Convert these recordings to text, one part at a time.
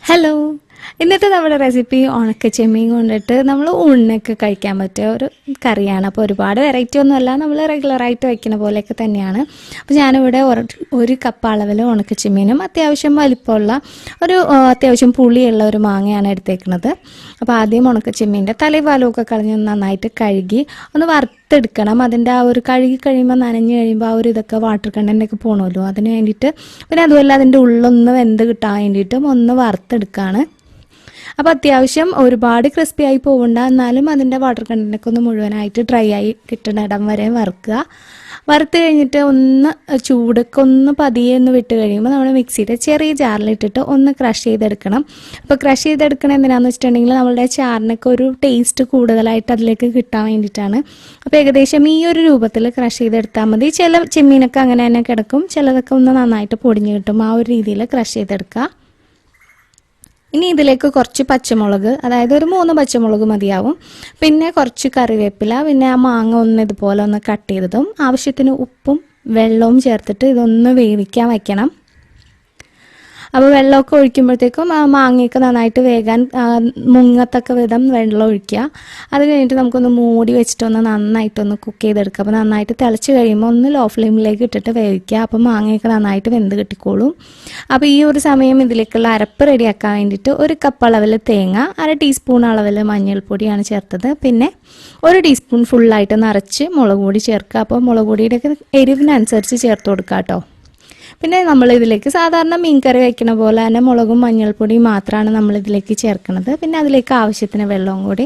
Hello, ഇന്നത്തെ നമ്മുടെ recipe ഉണക്കച്ചെമ്മീൻ കൊണ്ടിട്ട് നമ്മൾ ഊണിനൊക്കെ കഴിക്കാൻ പറ്റിയ ഒരു കറിയാണ്. അപ്പോൾ ഒരുപാട് വെറൈറ്റി ഒന്നുമല്ല, നമ്മൾ റെഗുലറായിട്ട് വയ്ക്കുന്ന പോലെയൊക്കെ തന്നെയാണ്. അപ്പോൾ ഞാനിവിടെ ഒരു കപ്പ് അളവിൽ ഉണക്കച്ചെമ്മീനും അത്യാവശ്യം വലിപ്പമുള്ള അത്യാവശ്യം പുളിയുള്ള ഒരു മാങ്ങയാണ് എടുത്തേക്കുന്നത്. അപ്പോൾ ആദ്യം ഉണക്കച്ചെമ്മീൻ്റെ തലഭാലമൊക്കെ കളഞ്ഞ് നന്നായിട്ട് കഴുകി ഒന്ന് വറുത്തെടുക്കണം. അതിൻ്റെ ആ ഒരു കഴുകി കഴിയുമ്പോൾ നനഞ്ഞ് കഴിയുമ്പോൾ ആ ഒരു ഇതൊക്കെ വാട്ടർ കണ്ടൻ്റൊക്കെ പോകണമല്ലോ, അതിന് വേണ്ടിയിട്ട്. പിന്നെ അതുപോലെ അതിൻ്റെ ഉള്ളൊന്ന് വെന്ത് കിട്ടാൻ വേണ്ടിയിട്ടും ഒന്ന് വറുത്തെടുക്കുകയാണ്. അപ്പോൾ അത്യാവശ്യം ഒരുപാട് ക്രിസ്പി ആയി പോകണ്ട, എന്നാലും അതിൻ്റെ വാട്ടർ കണ്ടൻ്റൊക്കെ ഒന്ന് മുഴുവനായിട്ട് ഡ്രൈ ആയി കിട്ടുന്ന ഇടം വരെ വറുക്കുക. വറുത്ത് കഴിഞ്ഞിട്ട് ഒന്ന് ചൂടൊക്കെ ഒന്ന് പതിയെ ഒന്ന് വിട്ട് കഴിയുമ്പോൾ നമ്മൾ മിക്സിയുടെ ചെറിയ ജാറിലിട്ടിട്ട് ഒന്ന് ക്രഷ് ചെയ്തെടുക്കണം. അപ്പോൾ ക്രഷ് ചെയ്തെടുക്കണം എന്തിനാണെന്ന് വെച്ചിട്ടുണ്ടെങ്കിൽ നമ്മളുടെ ചാറിനൊക്കെ ഒരു ടേസ്റ്റ് കൂടുതലായിട്ട് അതിലേക്ക് കിട്ടാൻ വേണ്ടിയിട്ടാണ്. അപ്പോൾ ഏകദേശം ഈ ഒരു രൂപത്തിൽ ക്രഷ് ചെയ്തെടുത്താൽ മതി. ചില ചെമ്മീനൊക്കെ അങ്ങനെ തന്നെ കിടക്കും, ചിലതൊക്കെ ഒന്ന് നന്നായിട്ട് പൊടിഞ്ഞ് കിട്ടും. ആ ഒരു രീതിയിൽ ക്രഷ് ചെയ്തെടുക്കുക. ഇനി ഇതിലേക്ക് കുറച്ച് പച്ചമുളക്, അതായത് ഒരു 3 പച്ചമുളക് മതിയാവും. പിന്നെ കുറച്ച് കറിവേപ്പില, പിന്നെ ആ മാങ്ങ ഒന്ന് ഇതുപോലെ ഒന്ന് കട്ട് ചെയ്തതും ആവശ്യത്തിന് ഉപ്പും വെള്ളവും ചേർത്തിട്ട് ഇതൊന്ന് വേവിക്കാൻ വയ്ക്കണം. അപ്പോൾ വെള്ളമൊക്കെ ഒഴിക്കുമ്പോഴത്തേക്കും ആ മാങ്ങയൊക്കെ നന്നായിട്ട് വേകാൻ മുങ്ങത്തക്ക വിധം വെള്ളം ഒഴിക്കുക. അത് കഴിഞ്ഞിട്ട് നമുക്കൊന്ന് മൂടി വെച്ചിട്ടൊന്ന് നന്നായിട്ടൊന്ന് കുക്ക് ചെയ്തെടുക്കുക. അപ്പോൾ നന്നായിട്ട് തിളച്ച് കഴിയുമ്പോൾ ഒന്ന് ലോ ഫ്ലെയിമിലേക്ക് ഇട്ടിട്ട് വേവിക്കുക. അപ്പോൾ മാങ്ങയൊക്കെ നന്നായിട്ട് വെന്ത് കിട്ടിക്കോളും. അപ്പോൾ ഈ ഒരു സമയം ഇതിലേക്കുള്ള അരപ്പ് റെഡിയാക്കാൻ വേണ്ടിയിട്ട് 1 കപ്പ് അളവിൽ തേങ്ങ, 1/2 ടീസ്പൂൺ അളവിൽ മഞ്ഞൾപ്പൊടിയാണ് ചേർത്തത്. പിന്നെ 1 ടീസ്പൂൺ ഫുള്ളായിട്ട് നിറച്ച് മുളക് പൊടി ചേർക്കുക. അപ്പോൾ മുളക് പൊടിയുടെയൊക്കെ എരിവിനനുസരിച്ച് ചേർത്ത് കൊടുക്കുക കേട്ടോ. പിന്നെ നമ്മളിതിലേക്ക് സാധാരണ മീൻ കറി വയ്ക്കുന്ന പോലെ തന്നെ മുളകും മഞ്ഞൾപ്പൊടിയും മാത്രമാണ് നമ്മളിതിലേക്ക് ചേർക്കുന്നത്. പിന്നെ അതിലേക്ക് ആവശ്യത്തിന് വെള്ളവും കൂടി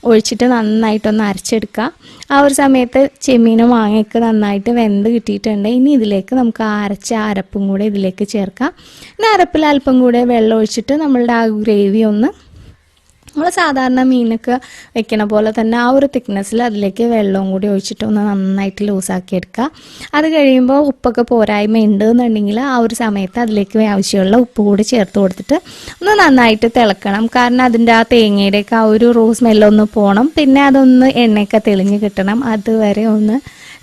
ഒഴിച്ചിട്ട് നന്നായിട്ടൊന്ന് അരച്ചെടുക്കുക. ആ ഒരു സമയത്ത് ചെമ്മീനും മാങ്ങയൊക്കെ നന്നായിട്ട് വെന്ത് കിട്ടിയിട്ടുണ്ട്. ഇനി ഇതിലേക്ക് നമുക്ക് അരച്ച അരപ്പും കൂടെ ഇതിലേക്ക് ചേർക്കാം. ഇനി അരപ്പിൽ അല്പം കൂടെ വെള്ളം ഒഴിച്ചിട്ട് നമ്മളുടെ ആ ഗ്രേവി ഒന്ന് നമ്മൾ സാധാരണ മീനൊക്കെ വെക്കണ പോലെ തന്നെ ആ ഒരു തിക്നെസ്സിൽ അതിലേക്ക് വെള്ളവും കൂടി ഒഴിച്ചിട്ട് ഒന്ന് നന്നായിട്ട് ലൂസാക്കി എടുക്കുക. അത് കഴിയുമ്പോൾ ഉപ്പൊക്കെ പോരായ്മ ഉണ്ട് എന്നുണ്ടെങ്കിൽ ആ ഒരു സമയത്ത് അതിലേക്ക് ആവശ്യമുള്ള ഉപ്പ് കൂടി ചേർത്ത് കൊടുത്തിട്ട് ഒന്ന് നന്നായിട്ട് തിളക്കണം. കാരണം അതിൻ്റെ ആ തേങ്ങയുടെയൊക്കെ ആ ഒരു റോ സ്മെല്ലൊന്ന് പോകണം. പിന്നെ അതൊന്ന് എണ്ണയൊക്കെ തെളിഞ്ഞ് കിട്ടണം. അതുവരെ ഒന്ന്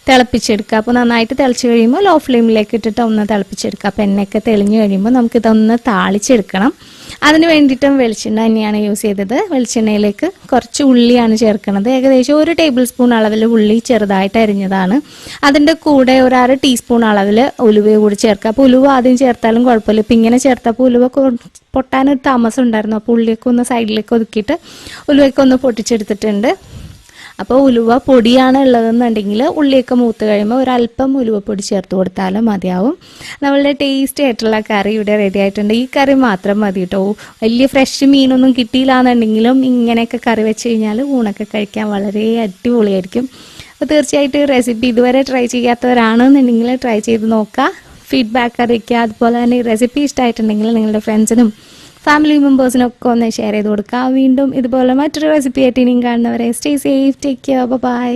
തിളപ്പിച്ചെടുക്കുക. അപ്പോൾ നന്നായിട്ട് തിളച്ച് കഴിയുമ്പോൾ ലോ ഫ്ലെയിമിലേക്ക് ഇട്ടിട്ട് ഒന്ന് തിളപ്പിച്ചെടുക്കുക. അപ്പോൾ എണ്ണയൊക്കെ തെളിഞ്ഞ് കഴിയുമ്പോൾ നമുക്കിതൊന്ന് താളിച്ചെടുക്കണം. അതിന് വേണ്ടിയിട്ടും വെളിച്ചെണ്ണ തന്നെയാണ് യൂസ് ചെയ്തത്. വെളിച്ചെണ്ണയിലേക്ക് കുറച്ച് ഉള്ളിയാണ് ചേർക്കുന്നത്. ഏകദേശം 1 ടേബിൾ സ്പൂൺ അളവിൽ ഉള്ളി ചെറുതായിട്ട് അരിഞ്ഞതാണ്. അതിൻ്റെ കൂടെ 1/2 ടീസ്പൂൺ അളവിൽ ഉലുവ കൂടി ചേർക്കുക. അപ്പോൾ ഉലുവ ആദ്യം ചേർത്താലും കുഴപ്പമില്ല. ഇപ്പം ഇങ്ങനെ ചേർത്തപ്പോൾ ഉലുവ പൊട്ടാനൊരു താമസം ഉണ്ടായിരുന്നു. അപ്പോൾ ഉള്ളിയൊക്കെ ഒന്ന് സൈഡിലേക്ക് ഒതുക്കിയിട്ട് ഉലുവയൊക്കെ ഒന്ന് പൊട്ടിച്ചെടുത്തിട്ടുണ്ട്. അപ്പോൾ ഉലുവ പൊടിയാണ് ഉള്ളതെന്നുണ്ടെങ്കിൽ ഉള്ളിയൊക്കെ മൂത്ത് കഴിയുമ്പോൾ ഒരല്പം ഉലുവപ്പൊടി ചേർത്ത് കൊടുത്താലും മതിയാവും. നമ്മളുടെ ടേസ്റ്റി ആയിട്ടുള്ള കറി ഇവിടെ റെഡി ആയിട്ടുണ്ട്. ഈ കറി മാത്രം മതി കേട്ടോ. വലിയ ഫ്രഷ് മീനൊന്നും കിട്ടിയില്ല എന്നുണ്ടെങ്കിലും ഇങ്ങനെയൊക്കെ കറി വെച്ച് കഴിഞ്ഞാൽ ഊണൊക്കെ കഴിക്കാൻ വളരെ അടിപൊളിയായിരിക്കും. അപ്പോൾ തീർച്ചയായിട്ടും റെസിപ്പി ഇതുവരെ ട്രൈ ചെയ്യാത്തവരാണെന്നുണ്ടെങ്കിൽ ട്രൈ ചെയ്ത് നോക്കുക, ഫീഡ്ബാക്ക് അറിയിക്കുക. അതുപോലെ തന്നെ ഈ റെസിപ്പി ഇഷ്ടമായിട്ടുണ്ടെങ്കിൽ നിങ്ങളുടെ ഫ്രണ്ട്സിനും ഫാമിലി മെമ്പേഴ്സിനൊക്കെ ഒന്ന് ഷെയർ ചെയ്ത് കൊടുക്കുക. വീണ്ടും ഇതുപോലെ മറ്റൊരു റെസിപ്പി ആയിട്ട് ഇനിയും കാണുന്നവരെ stay safe, take care, by.